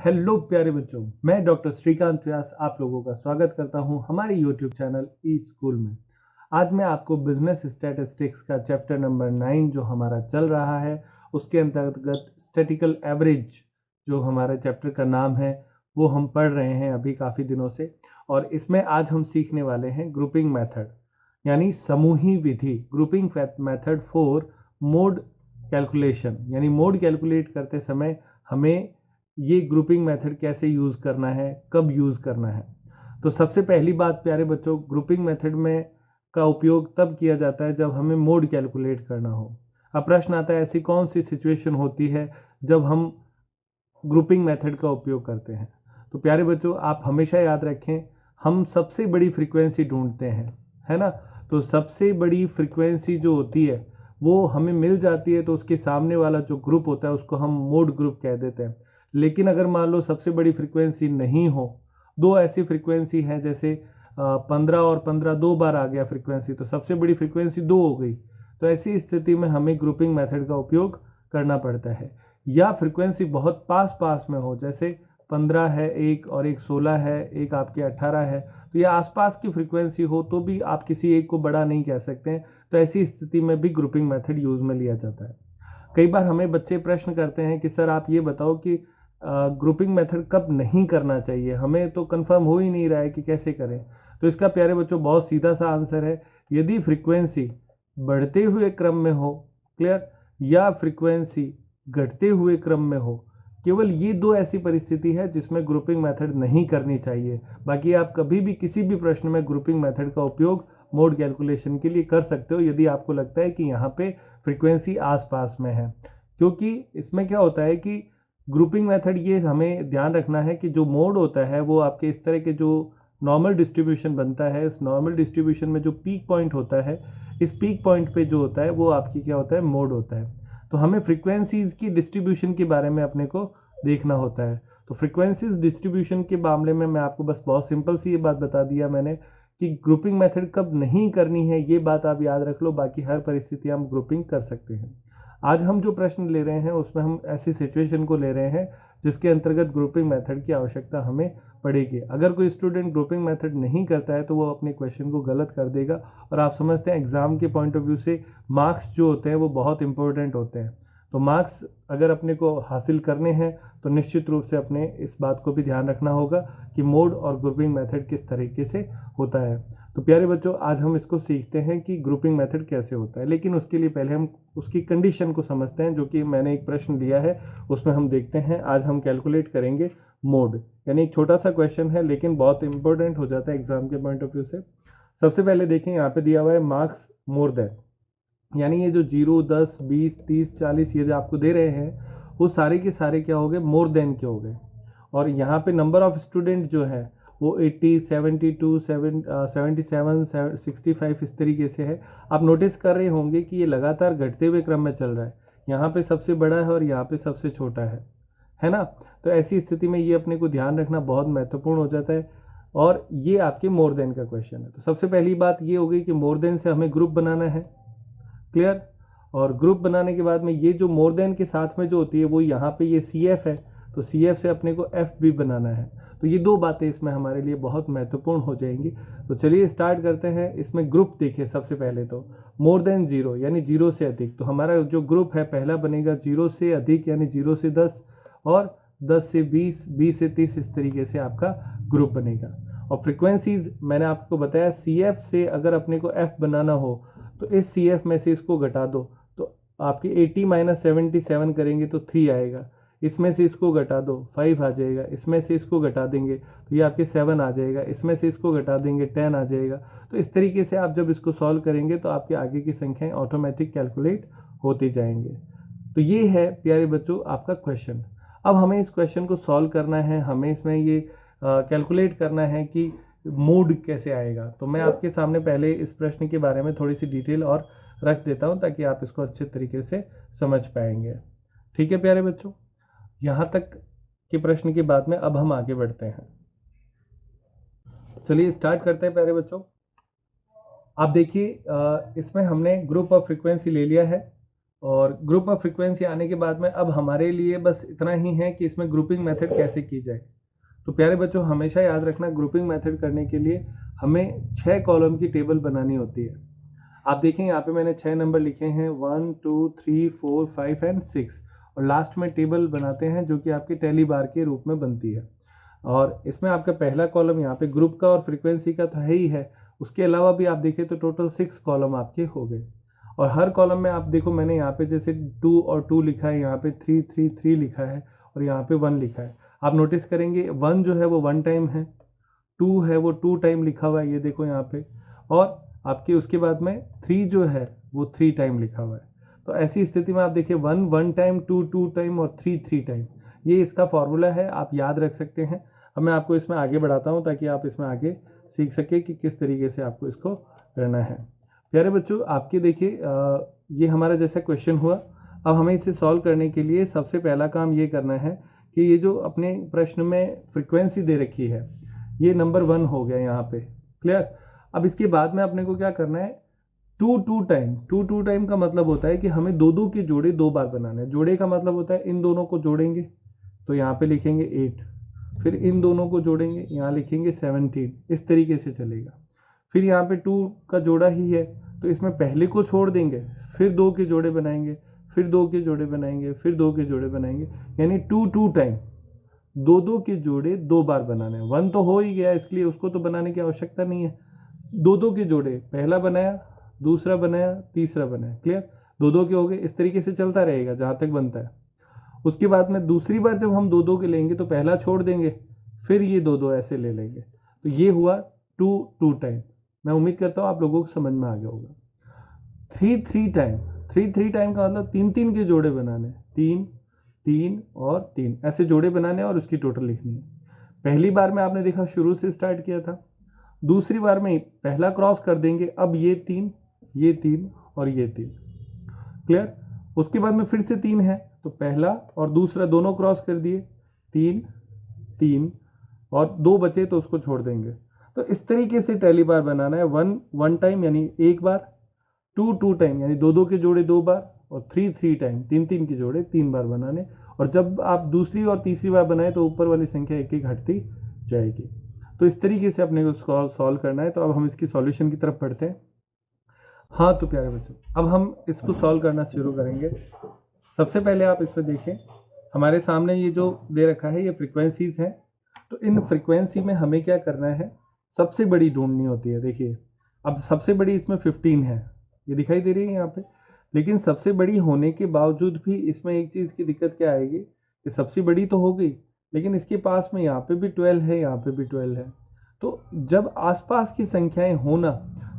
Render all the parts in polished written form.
Hello प्यारे बच्चों, मैं डॉक्टर श्रीकांत व्यास आप लोगों का स्वागत करता हूं हमारे यूट्यूब चैनल ई स्कूल में। आज मैं आपको बिजनेस स्टैटिस्टिक्स का चैप्टर नंबर 9 जो हमारा चल रहा है उसके अंतर्गत स्टैटिकल एवरेज जो हमारे चैप्टर का नाम है वो हम पढ़ रहे हैं अभी काफ़ी दिनों से। और इसमें आज हम सीखने वाले हैं ग्रुपिंग मेथड यानी समूही विधि, grouping method for mode calculation. यानी मोड कैलकुलेट करते समय हमें ये ग्रुपिंग मेथड कैसे यूज़ करना है, कब यूज़ करना है। तो सबसे पहली बात प्यारे बच्चों, ग्रुपिंग मेथड में का उपयोग तब किया जाता है जब हमें मोड कैलकुलेट करना हो। अब प्रश्न आता है ऐसी कौन सी सिचुएशन होती है जब हम ग्रुपिंग मेथड का उपयोग करते हैं। तो प्यारे बच्चों आप हमेशा याद रखें, हम सबसे बड़ी फ्रीक्वेंसी ढूंढते हैं, है ना। तो सबसे बड़ी फ्रीक्वेंसी जो होती है वो हमें मिल जाती है तो उसके सामने वाला जो ग्रुप होता है उसको हम मोड ग्रुप कह देते हैं। लेकिन अगर मान लो सबसे बड़ी फ्रीक्वेंसी नहीं हो, दो ऐसी फ्रीक्वेंसी हैं जैसे 15 और 15 दो बार आ गया फ्रीक्वेंसी, तो सबसे बड़ी फ्रीक्वेंसी दो हो गई। तो ऐसी स्थिति में हमें ग्रुपिंग मेथड का उपयोग करना पड़ता है। या फ्रीक्वेंसी बहुत पास पास में हो, जैसे 15 है एक और एक 16 है, एक आपके 18 है, तो ये आसपास की फ्रीक्वेंसी हो तो भी आप किसी एक को बड़ा नहीं कह सकते हैं। तो ऐसी स्थिति में भी ग्रुपिंग मेथड यूज में लिया जाता है। कई बार हमें बच्चे प्रश्न करते हैं कि सर आप ये बताओ कि ग्रुपिंग मेथड कब नहीं करना चाहिए, हमें तो कंफर्म हो ही नहीं रहा है कि कैसे करें। तो इसका प्यारे बच्चों बहुत सीधा सा आंसर है, यदि फ्रीक्वेंसी बढ़ते हुए क्रम में हो, क्लियर, या फ्रीक्वेंसी घटते हुए क्रम में हो, केवल ये दो ऐसी परिस्थिति है जिसमें ग्रुपिंग मेथड नहीं करनी चाहिए। बाकी आप कभी भी किसी भी प्रश्न में ग्रुपिंग मेथड का उपयोग मोड कैलकुलेशन के लिए कर सकते हो यदि आपको लगता है कि यहाँ पे फ्रीक्वेंसी आसपास में है। क्योंकि इसमें क्या होता है कि ग्रुपिंग मेथड ये हमें ध्यान रखना है कि जो मोड होता है वो आपके इस तरह के जो नॉर्मल डिस्ट्रीब्यूशन बनता है, इस नॉर्मल डिस्ट्रीब्यूशन में जो पीक पॉइंट होता है, इस पीक पॉइंट पे जो होता है वो आपकी क्या होता है, मोड होता है। तो हमें फ्रीक्वेंसीज की डिस्ट्रीब्यूशन के बारे में अपने को देखना होता है। तो फ्रीक्वेंसीज डिस्ट्रीब्यूशन के मामले में मैं आपको बस बहुत सिंपल सी ये बात बता दिया मैंने कि ग्रुपिंग मेथड कब नहीं करनी है, ये बात आप याद रख लो। बाकी हर परिस्थिति हम ग्रुपिंग कर सकते हैं। आज हम जो प्रश्न ले रहे हैं उसमें हम ऐसी सिचुएशन को ले रहे हैं जिसके अंतर्गत ग्रुपिंग मेथड की आवश्यकता हमें पड़ेगी। अगर कोई स्टूडेंट ग्रुपिंग मेथड नहीं करता है तो वो अपने क्वेश्चन को गलत कर देगा। और आप समझते हैं एग्जाम के पॉइंट ऑफ व्यू से मार्क्स जो होते हैं वो बहुत इंपॉर्टेंट होते हैं। तो मार्क्स अगर अपने को हासिल करने हैं तो निश्चित रूप से अपने इस बात को भी ध्यान रखना होगा कि मोड और ग्रुपिंग मेथड किस तरीके से होता है। तो प्यारे बच्चों आज हम इसको सीखते हैं कि ग्रुपिंग मेथड कैसे होता है, लेकिन उसके लिए पहले हम उसकी कंडीशन को समझते हैं जो कि मैंने एक प्रश्न दिया है उसमें हम देखते हैं। आज हम कैलकुलेट करेंगे मोड, यानी एक छोटा सा क्वेश्चन है लेकिन बहुत इंपॉर्टेंट हो जाता है एग्जाम के पॉइंट ऑफ व्यू से। सबसे पहले देखें यहाँ पे दिया हुआ है मार्क्स मोर देन, यानी ये जो 0 10 20 30 40 ये जो आपको दे रहे हैं वो सारे के सारे क्या हो गए, मोर देन के हो गए। और यहाँ पे नंबर ऑफ स्टूडेंट जो है वो 80 72 77 65 इस तरीके से है। आप नोटिस कर रहे होंगे कि ये लगातार घटते हुए क्रम में चल रहा है, यहाँ पे सबसे बड़ा है और यहाँ पे सबसे छोटा है ना। तो ऐसी स्थिति में ये अपने को ध्यान रखना बहुत महत्वपूर्ण हो जाता है। और ये आपके मोर देन का क्वेश्चन है। तो सबसे पहली बात ये हो गई कि मोर देन से हमें ग्रुप बनाना है, क्लियर। और ग्रुप बनाने के बाद में ये जो मोर देन के साथ में जो होती है वो यहाँ पे ये सी एफ है, तो सी एफ से अपने को एफ भी बनाना है। तो ये दो बातें इसमें हमारे लिए बहुत महत्वपूर्ण हो जाएंगी। तो चलिए स्टार्ट करते हैं। इसमें ग्रुप देखिए, सबसे पहले तो मोर देन जीरो यानी जीरो से अधिक। तो हमारा जो ग्रुप है पहला बनेगा जीरो से अधिक यानी 0 से 10 और 10 से 20 20 से 30 इस तरीके से आपका ग्रुप बनेगा। और फ्रीक्वेंसीज मैंने आपको बताया सी एफ से अगर अपने को एफ बनाना हो तो इस सी एफ में से इसको घटा दो तो आपके 80 माइनस 77 करेंगे तो 3 आएगा। इसमें से इसको घटा दो 5 आ जाएगा, इसमें से इसको घटा देंगे तो ये आपके 7 आ जाएगा, इसमें से इसको घटा देंगे 10 आ जाएगा। तो इस तरीके से आप जब इसको सॉल्व करेंगे तो आपके आगे की संख्याएं ऑटोमेटिक कैलकुलेट होती जाएंगे। तो ये है प्यारे बच्चों आपका क्वेश्चन। अब हमें इस क्वेश्चन को सॉल्व करना है, हमें इसमें ये कैलकुलेट करना है कि मूड कैसे आएगा। तो मैं आपके सामने पहले इस प्रश्न के बारे में थोड़ी सी डिटेल और रख देता हूं ताकि आप इसको अच्छे तरीके से समझ पाएंगे। ठीक है प्यारे बच्चों, यहाँ तक के प्रश्न के बाद में अब हम आगे बढ़ते हैं। चलिए स्टार्ट करते हैं प्यारे बच्चों। आप देखिए इसमें हमने ग्रुप ऑफ फ्रीक्वेंसी ले लिया है और ग्रुप ऑफ फ्रीक्वेंसी आने के बाद में अब हमारे लिए बस इतना ही है कि इसमें ग्रुपिंग मेथड कैसे की जाए। तो प्यारे बच्चों, हमेशा याद रखना, ग्रुपिंग मेथड करने के लिए हमें 6 कॉलम की टेबल बनानी होती है। आप देखें यहाँ पे मैंने 6 नंबर लिखे हैं, 1 2 3 4 5 एंड 6, और लास्ट में टेबल बनाते हैं जो कि आपके टैली बार के रूप में बनती है। और इसमें आपका पहला कॉलम यहाँ पे ग्रुप का और फ्रीक्वेंसी का तो है ही है, उसके अलावा भी आप देखें तो टोटल 6 कॉलम आपके हो गए। और हर कॉलम में आप देखो मैंने यहाँ पे जैसे 2 और 2 लिखा है, यहाँ पे 3 3 3 लिखा है, और यहाँ पे 1 लिखा है। आप नोटिस करेंगे 1 जो है वो 1 टाइम है, 2 है वो 2 टाइम लिखा हुआ है, ये देखो यहाँ पे, और आपके उसके बाद में 3 जो है वो 3 टाइम लिखा हुआ है। तो ऐसी स्थिति में आप देखिए 1 1 टाइम, 2 2 टाइम और 3 3 टाइम, ये इसका फॉर्मूला है, आप याद रख सकते हैं। अब मैं आपको इसमें आगे बढ़ाता हूँ ताकि आप इसमें आगे सीख सके कि किस तरीके से आपको इसको करना है। प्यारे बच्चों, आपके देखिए ये हमारा जैसा क्वेश्चन हुआ। अब हमें इसे सॉल्व करने के लिए सबसे पहला काम ये करना है कि ये जो अपने प्रश्न में फ्रीक्वेंसी दे रखी है, ये नंबर 1 हो गया यहाँ पे, क्लियर। अब इसके बाद में अपने को क्या करना है, 2 2 टाइम। 2 2 टाइम का मतलब होता है कि हमें दो दो के जोड़े 2 बार बनाने हैं। जोड़े का मतलब होता है इन दोनों को जोड़ेंगे तो यहाँ पे लिखेंगे 8, फिर इन दोनों को जोड़ेंगे, यहाँ लिखेंगे 17, इस तरीके से चलेगा। फिर यहाँ पे 2 का जोड़ा ही है तो इसमें पहले को छोड़ देंगे, फिर 2 के जोड़े बनाएंगे, फिर 2 के जोड़े बनाएंगे, फिर 2 के जोड़े बनाएंगे, यानी 2 2 टाइम दो दो के जोड़े 2 बार बनाने हैं। 1 तो हो ही गया, इसलिए उसको तो बनाने की आवश्यकता नहीं है। दो दो के जोड़े, पहला बनाया, दूसरा बनाया, तीसरा बनाया, क्लियर। दो दो के हो गए, इस तरीके से चलता रहेगा जहाँ तक बनता है। उसके बाद में दूसरी बार जब हम दो दो के लेंगे तो पहला छोड़ देंगे, फिर ये दो दो ऐसे ले लेंगे, तो ये हुआ 2 2 टाइम। मैं उम्मीद करता हूँ आप लोगों को समझ में आ गया होगा। 3 3 टाइम, 3 3 टाइम का मतलब 3 3 के जोड़े बनाने, 3 3 और 3 ऐसे जोड़े बनाने और उसकी टोटल लिखनी है। पहली बार में आपने देखा शुरू से स्टार्ट किया था, दूसरी बार में पहला क्रॉस कर देंगे, अब ये 3 और ये 3, क्लियर। उसके बाद में फिर से 3 है तो पहला और दूसरा दोनों क्रॉस कर दिए, 3 3 और 2 बचे तो उसको छोड़ देंगे। तो इस तरीके से टैली बार बनाना है। 1 1 टाइम यानी एक बार, 2 2 टाइम यानी दो दो के जोड़े 2 बार, और 3 3 टाइम 3 3 के जोड़े 3 बार बनाने। और जब आप दूसरी और तीसरी बार बनाए तो ऊपर वाली संख्या एक एक घटती जाएगी। तो इस तरीके से अपने को सॉल्व करना है। तो अब हम इसकी सॉल्यूशन की तरफ बढ़ते हैं। हाँ तो प्यारे बच्चों, अब हम इसको सॉल्व करना शुरू करेंगे। सबसे पहले आप इसमें देखें, हमारे सामने ये जो दे रखा है ये फ्रीक्वेंसीज हैं। तो इन फ्रीक्वेंसी में हमें क्या करना है, सबसे बड़ी ढूंढनी होती है। देखिए अब सबसे बड़ी इसमें 15 है, ये दिखाई दे रही है यहाँ पे। लेकिन सबसे बड़ी होने के बावजूद भी इसमें एक चीज़ की दिक्कत क्या आएगी कि सबसे बड़ी तो हो गई, लेकिन इसके पास में यहाँ पे भी 12 है, यहाँ पे भी 12 है। तो जब आसपास की संख्याएं होना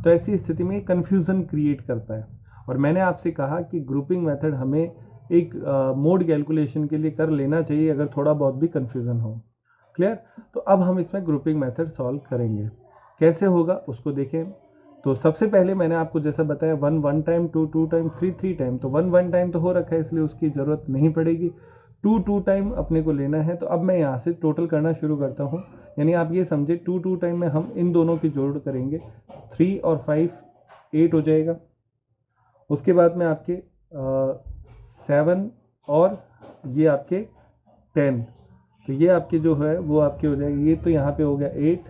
तो ऐसी स्थिति में कन्फ्यूज़न क्रिएट करता है। और मैंने आपसे कहा कि ग्रुपिंग मेथड हमें एक मोड कैलकुलेशन के लिए कर लेना चाहिए अगर थोड़ा बहुत भी कन्फ्यूज़न हो, क्लियर। तो अब हम इसमें ग्रुपिंग मेथड सॉल्व करेंगे, कैसे होगा उसको देखें। तो सबसे पहले मैंने आपको जैसा बताया 1 1 टाइम, 2 2 टाइम, 3 3 टाइम। तो 1 1 टाइम तो हो रखा है इसलिए उसकी ज़रूरत नहीं पड़ेगी। 2 2 टाइम अपने को लेना है। तो अब मैं यहाँ से टोटल करना शुरू करता हूँ, यानी आप ये समझे 2 2 टाइम में हम इन दोनों की जोड़ करेंगे, 3 और 5 8 हो जाएगा। उसके बाद में आपके 7 और ये आपके 10, तो ये आपके जो है वो आपके हो जाएगी। ये तो यहाँ पे हो गया 8,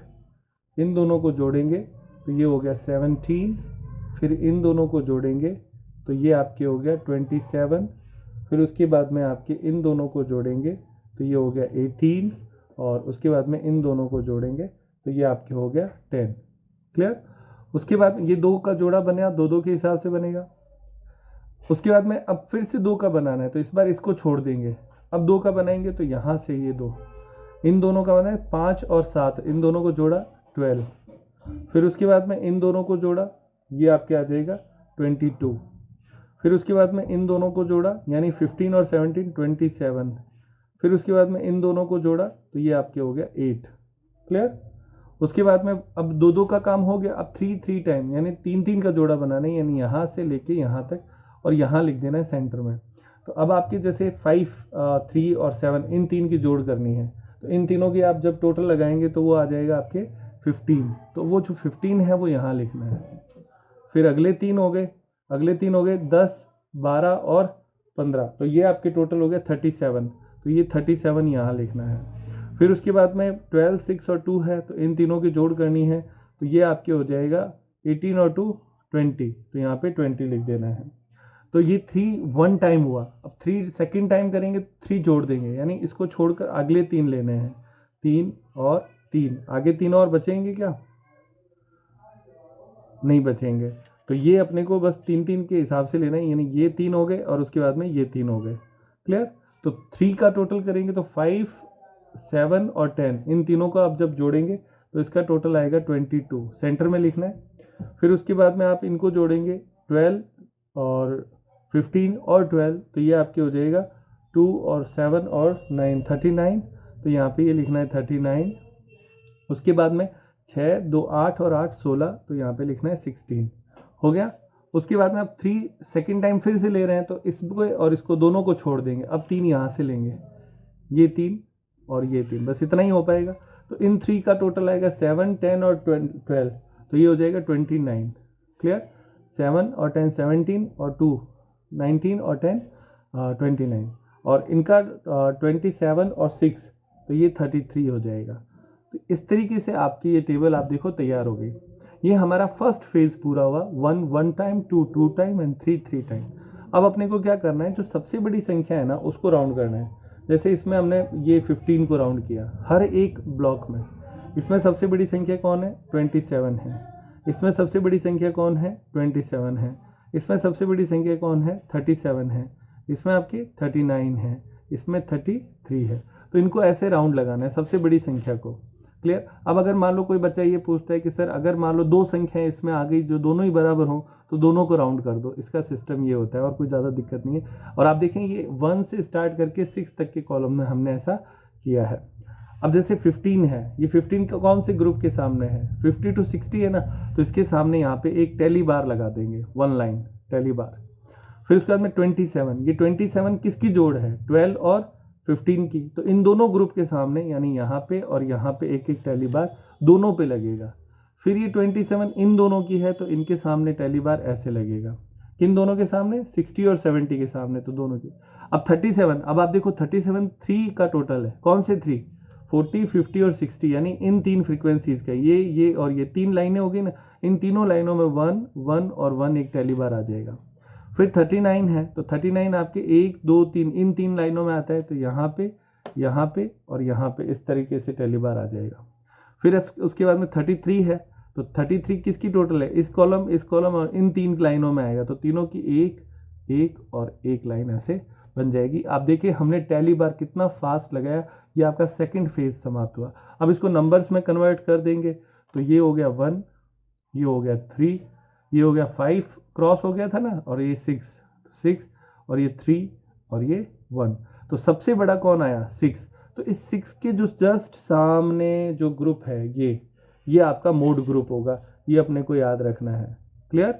इन दोनों को जोड़ेंगे तो ये हो गया 17, फिर इन दोनों को जोड़ेंगे तो ये आपके हो गया 27, फिर उसके बाद में आपके इन दोनों को जोड़ेंगे तो ये हो गया 18, और उसके बाद में इन दोनों को जोड़ेंगे तो ये आपके हो गया 10, क्लियर। उसके बाद ये 2 का जोड़ा बनेगा, 2 2 के हिसाब से बनेगा। उसके बाद में अब फिर से 2 का बनाना है तो इस बार इसको छोड़ देंगे। अब 2 का बनाएंगे तो यहाँ से ये 2, इन दोनों का बनाए 5 और 7, इन दोनों को जोड़ा 12, फिर उसके बाद में इन दोनों को जोड़ा, ये आपके आ जाएगा 22, फिर उसके बाद में इन दोनों को जोड़ा यानी 15 और 17 27, फिर उसके बाद में इन दोनों को जोड़ा तो ये आपके हो गया 8, क्लियर। उसके बाद में अब 2 2 का काम हो गया। अब 3 3 टाइम यानी 3 3 का जोड़ा बनाना है, यानी यहाँ से लेके यहाँ तक और यहाँ लिख देना है सेंटर में। तो अब आपके जैसे 5 3 और 7 इन 3 की जोड़ करनी है, तो इन तीनों की आप जब टोटल लगाएंगे तो वो आ जाएगा आपके 15। तो वो जो 15 है वो यहाँ लिखना है। फिर अगले 3 हो गए, 10 12 और 15, तो ये आपके टोटल हो गया 37। तो ये 37 यहाँ लिखना है। फिर उसके बाद में 12, 6 और 2 है, तो इन तीनों की जोड़ करनी है, तो ये आपके हो जाएगा 18 और 2 20, तो यहाँ पे 20 लिख देना है। तो ये 3 वन टाइम हुआ। अब 3 सेकेंड टाइम करेंगे, 3 जोड़ देंगे, यानी इसको छोड़कर अगले 3 लेने हैं, 3 और 3, आगे 3 और बचेंगे क्या? नहीं बचेंगे। तो ये अपने को बस 3-3 के हिसाब से लेना है, यानी ये 3 हो गए और उसके बाद में ये 3 हो गए। क्लियर? तो 3 का टोटल करेंगे तो 5, 7 और 10, इन तीनों को आप जब जोड़ेंगे तो इसका टोटल आएगा 22, सेंटर में लिखना है। फिर उसके बाद में आप इनको जोड़ेंगे 12 और 15 और 12, तो ये आपके हो जाएगा 2 और 7 और 9, 39। तो यहाँ पे ये लिखना है 39। उसके बाद में 6, 2, 8 और 8 16, तो यहाँ पे लिखना है 16। हो गया। उसके बाद में आप 3 सेकेंड टाइम फिर से ले रहे हैं, तो इसको और इसको दोनों को छोड़ देंगे। अब 3 यहाँ से लेंगे, ये 3 और ये 3, बस इतना ही हो पाएगा। तो इन 3 का टोटल आएगा 7, 10 और 12, तो ये हो जाएगा 29। क्लियर? 7 और 10 17 और 2 19 और 10 29, और इनका 27 और 6, तो ये 33 हो जाएगा। तो इस तरीके से आपकी ये टेबल आप देखो तैयार हो गई। ये हमारा फर्स्ट फेज पूरा हुआ, 1 1 टाइम, 2 2 टाइम एंड 3 3 टाइम। अब अपने को क्या करना है, जो सबसे बड़ी संख्या है ना उसको राउंड करना है। जैसे इसमें हमने ये 15 को राउंड किया हर एक ब्लॉक में। इसमें सबसे बड़ी संख्या कौन है? 27 है। इसमें सबसे बड़ी संख्या कौन है? 27 है। इसमें सबसे बड़ी संख्या कौन है? 37 है। इसमें आपकी 39 है। इसमें 33 है। तो इनको ऐसे राउंड लगाना है सबसे बड़ी संख्या को। क्लियर? अब अगर मान लो कोई बच्चा ये पूछता है कि सर अगर मान लो 2 संख्याएं इसमें आ गई जो दोनों ही बराबर हो, तो दोनों को राउंड कर दो। इसका सिस्टम ये होता है और कोई ज़्यादा दिक्कत नहीं है। और आप देखें ये 1 से स्टार्ट करके 6 तक के कॉलम में हमने ऐसा किया है। अब जैसे 15 है, ये 15 का कौन से ग्रुप के सामने है? 50 to 60 है ना, तो इसके सामने यहाँ पे एक टेली बार लगा देंगे, 1 लाइन टेली बार। फिर उसके बाद में 27, ये 27 किसकी जोड़ है? 12 और 15 की। तो इन दोनों ग्रुप के सामने यानी यहाँ पे और यहाँ पे एक एक टेली बार दोनों पे लगेगा। फिर ये 27 इन दोनों की है, तो इनके सामने टेली बार ऐसे लगेगा। किन दोनों के सामने? 60 और 70 के सामने, तो दोनों की। अब 37, अब आप देखो 37 3 का टोटल है। कौन से 3? 40, 50 और 60, यानी इन 3 फ्रीक्वेंसीज का ये और ये 3 लाइनें हो गई ना। इन तीनों लाइनों में 1 1 और 1 एक टेली बार आ जाएगा। फिर 39 है, तो 39 आपके 1 2 3 इन 3 लाइनों में आता है, तो यहाँ पे और यहाँ पे इस तरीके से टेली बार आ जाएगा। फिर उसके बाद में 33 है, तो 33 किसकी टोटल है? इस कॉलम और इन 3 लाइनों में आएगा, तो तीनों की एक और एक लाइन ऐसे बन जाएगी। आप देखिए हमने टेली बार कितना फास्ट लगाया। ये आपका सेकंड फेज समाप्त हुआ। अब इसको नंबर्स में कन्वर्ट कर देंगे, तो ये हो गया 1, ये हो गया 3, ये हो गया 5 क्रॉस हो गया था ना, और ये 6 और ये 3 और ये 1। तो सबसे बड़ा कौन आया? 6। तो इस 6 के जो जस्ट सामने जो ग्रुप है ये आपका मोड ग्रुप होगा। ये अपने को याद रखना है। क्लियर?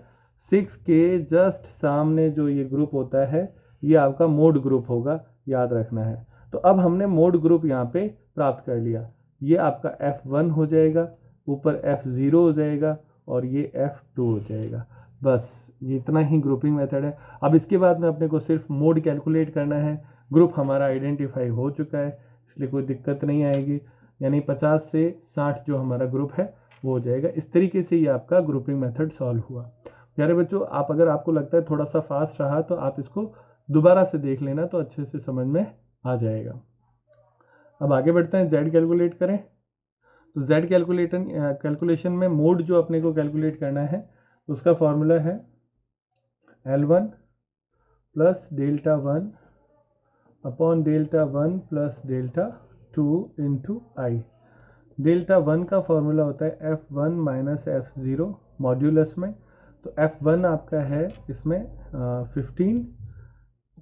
6 के जस्ट सामने जो ये ग्रुप होता है ये आपका मोड ग्रुप होगा, याद रखना है। तो अब हमने मोड ग्रुप यहाँ पे प्राप्त कर लिया। ये आपका F1 हो जाएगा, ऊपर F0 हो जाएगा और ये F2 हो जाएगा। बस ये इतना ही ग्रुपिंग मेथड है। अब इसके बाद में अपने को सिर्फ मोड कैलकुलेट करना है। ग्रुप हमारा आइडेंटिफाई हो चुका है, इसलिए कोई दिक्कत नहीं आएगी। यानी 50 से 60 जो हमारा ग्रुप है वो हो जाएगा। इस तरीके से ये आपका ग्रुपिंग मेथड सॉल्व हुआ। प्यारे बच्चों, अगर आपको लगता है थोड़ा सा फास्ट रहा तो आप इसको दोबारा से देख लेना, तो अच्छे से समझ में आ जाएगा। अब आगे बढ़ते हैं, जेड कैलकुलेट करें। तो जेड कैलकुलेशन में मोड जो अपने को कैलकुलेट करना है उसका फॉर्मूला है L1 plus delta 1 upon delta 1 plus delta 2 into i. Delta 1 का फॉर्मूला होता है F1 माइनस F0 मॉड्यूलस में। तो F1 आपका है इसमें 15,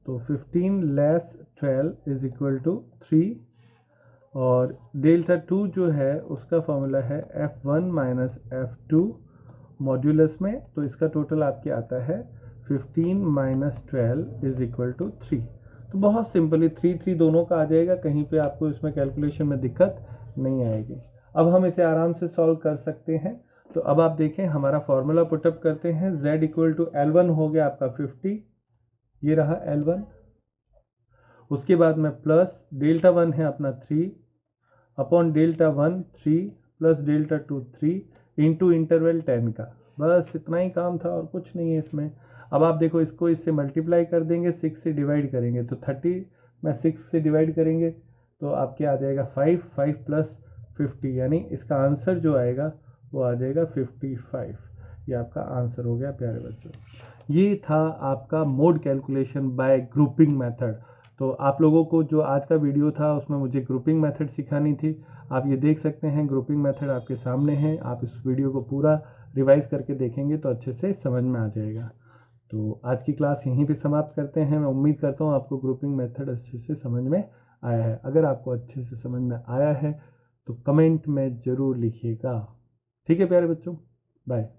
तो 15 लेस 12 इज इक्वल टू 3। और डेल्टा 2 जो है उसका फॉर्मूला है F1 माइनस F2 मॉड्यूलस में। तो इसका टोटल आपके आता है 15 माइनस 12 इज इक्वल टू 3। तो बहुत सिंपली 3 3 दोनों का आ जाएगा, कहीं पे आपको इसमें कैलकुलेशन में दिक्कत नहीं आएगी। अब हम इसे आराम से सॉल्व कर सकते हैं। तो अब आप देखें हमारा फॉर्मूला पुटअप करते हैं। Z इक्वल टू L1 हो गया आपका 50 ये रहा L1। उसके बाद में प्लस डेल्टा 1 है अपना 3 upon delta 1 3 plus delta 2 3 into interval 10 का। बस इतना ही काम था और कुछ नहीं है इसमें। अब आप देखो इसको इससे मल्टीप्लाई कर देंगे, 6 से डिवाइड करेंगे तो 30 में 6 से डिवाइड करेंगे तो आपके आ जाएगा 5 प्लस 50, यानी इसका आंसर जो आएगा वो आ जाएगा 55। ये आपका आंसर हो गया प्यारे बच्चों। ये था आपका mode calculation bye grouping method. तो आप लोगों को जो आज का वीडियो था उसमें मुझे ग्रुपिंग मेथड सिखानी थी। आप ये देख सकते हैं ग्रुपिंग मेथड आपके सामने है। आप इस वीडियो को पूरा रिवाइज करके देखेंगे तो अच्छे से समझ में आ जाएगा। तो आज की क्लास यहीं पे समाप्त करते हैं। मैं उम्मीद करता हूँ आपको ग्रुपिंग मेथड अच्छे से समझ में आया है। अगर आपको अच्छे से समझ में आया है तो कमेंट में ज़रूर लिखिएगा। ठीक है प्यारे बच्चों, बाय।